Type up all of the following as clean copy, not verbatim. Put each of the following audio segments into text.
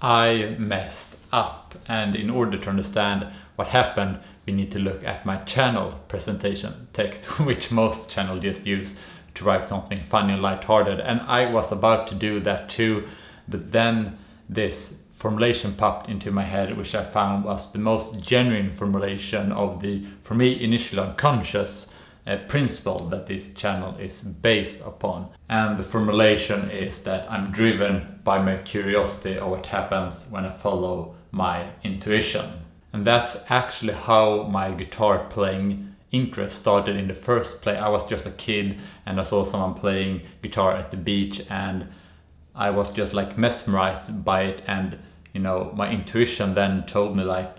I messed up, and in order to understand what happened, we need to look at my channel presentation text, which most channels just use to write something funny and lighthearted. And I was about to do that too, but then this formulation popped into my head, which I found was the most genuine formulation of the, for me, initially unconscious principle that this channel is based upon. And the formulation is that I'm driven by my curiosity of what happens when I follow my intuition. And that's actually how my guitar playing interest started in the first place. I was just a kid and I saw someone playing guitar at the beach, and I was just like mesmerized by it. And you know, my intuition then told me like,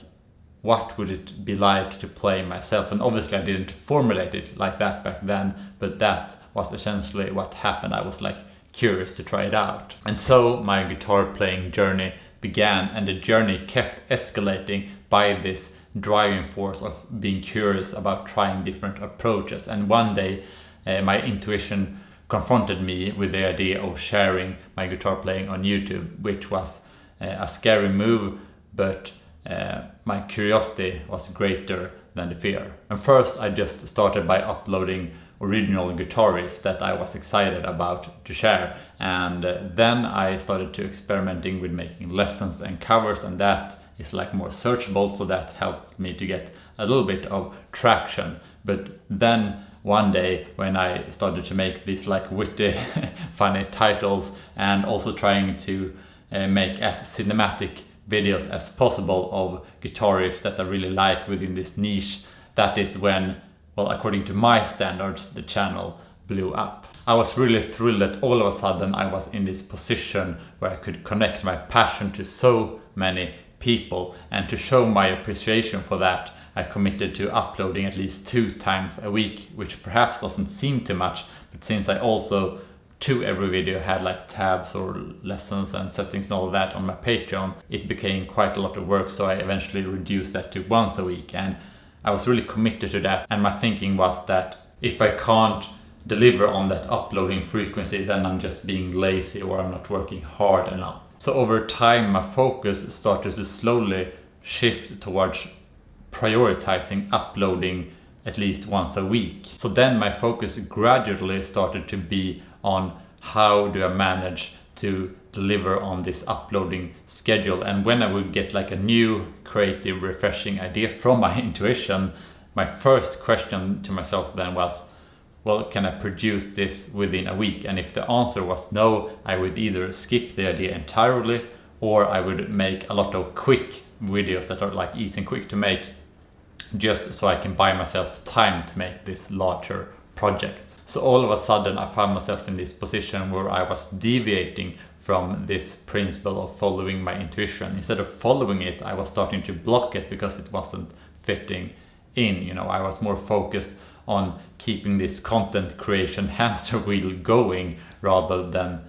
what would it be like to play myself? And obviously I didn't formulate it like that back then, but that was essentially what happened. I was like curious to try it out. And so my guitar playing journey began, and the journey kept escalating by this driving force of being curious about trying different approaches. And one day my intuition confronted me with the idea of sharing my guitar playing on YouTube, which was a scary move, but my curiosity was greater than the fear. And first I just started by uploading original guitar riffs that I was excited about to share, and then I started to experimenting with making lessons and covers, and that is like more searchable, so that helped me to get a little bit of traction. But then one day when I started to make these like witty funny titles, and also trying to make as cinematic videos as possible of guitar riffs that I really like within this niche, that is when, well, according to my standards, the channel blew up. I was really thrilled that all of a sudden I was in this position where I could connect my passion to so many people, and to show my appreciation for that, I committed to uploading at least 2 times a week, which perhaps doesn't seem too much, but since I also to every video had like tabs or lessons and settings and all of that on my Patreon, it became quite a lot of work, so I eventually reduced that to once a week, and I was really committed to that. And my thinking was that if I can't deliver on that uploading frequency, then I'm just being lazy or I'm not working hard enough. So over time my focus started to slowly shift towards prioritizing uploading at least once a week. So then my focus gradually started to be on how do I manage to deliver on this uploading schedule. And when I would get like a new creative refreshing idea from my intuition, my first question to myself then was, well, can I produce this within a week? And if the answer was no, I would either skip the idea entirely, or I would make a lot of quick videos that are like easy and quick to make, just so I can buy myself time to make this larger project. So all of a sudden I found myself in this position where I was deviating from this principle of following my intuition. Instead of following it, I was starting to block it because it wasn't fitting in. You know, I was more focused on keeping this content creation hamster wheel going rather than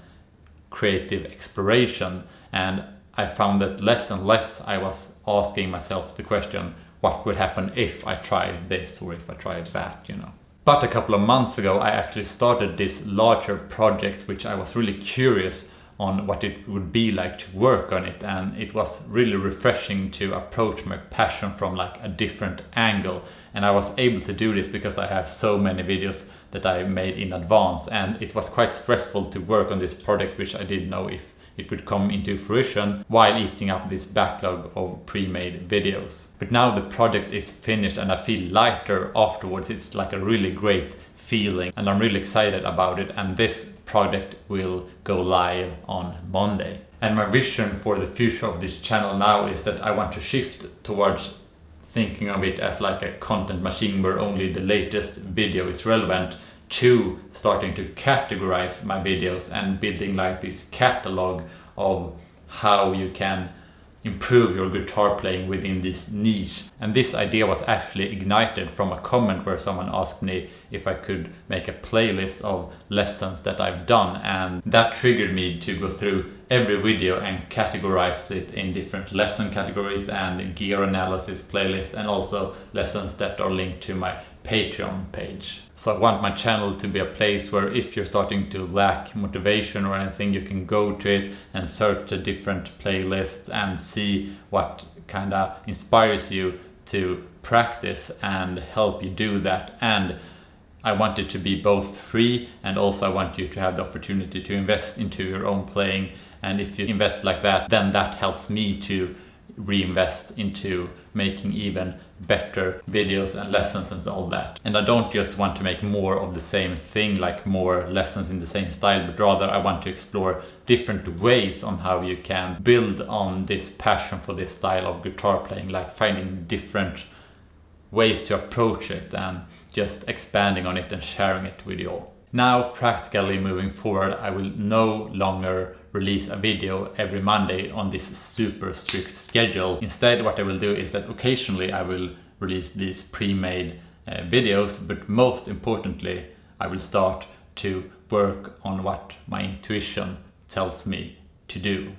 creative exploration. And I found that less and less I was asking myself the question, what would happen if I tried this or if I tried that, you know. But a couple of months ago I actually started this larger project, which I was really curious on what it would be like to work on it, and it was really refreshing to approach my passion from like a different angle. And I was able to do this because I have so many videos that I made in advance, and it was quite stressful to work on this project, which I didn't know if it would come into fruition, while eating up this backlog of pre-made videos. But now the project is finished and I feel lighter afterwards. It's like a really great feeling and I'm really excited about it, and this project will go live on Monday. And my vision for the future of this channel now is that I want to shift towards thinking of it as like a content machine where only the latest video is relevant, to starting to categorize my videos and building like this catalog of how you can improve your guitar playing within this niche. And this idea was actually ignited from a comment where someone asked me if I could make a playlist of lessons that I've done, and that triggered me to go through every video and categorize it in different lesson categories and gear analysis playlist, and also lessons that are linked to my Patreon page. So I want my channel to be a place where if you're starting to lack motivation or anything, you can go to it and search the different playlists and see what kind of inspires you to practice and help you do that. And I want it to be both free, and also I want you to have the opportunity to invest into your own playing. And if you invest like that, then that helps me to reinvest into making even better videos and lessons and all that. And I don't just want to make more of the same thing, like more lessons in the same style, but rather I want to explore different ways on how you can build on this passion for this style of guitar playing, like finding different ways to approach it and just expanding on it and sharing it with you all. Now, practically moving forward, I will no longer release a video every Monday on this super strict schedule. Instead, what I will do is that occasionally I will release these pre-made videos, but most importantly, I will start to work on what my intuition tells me to do.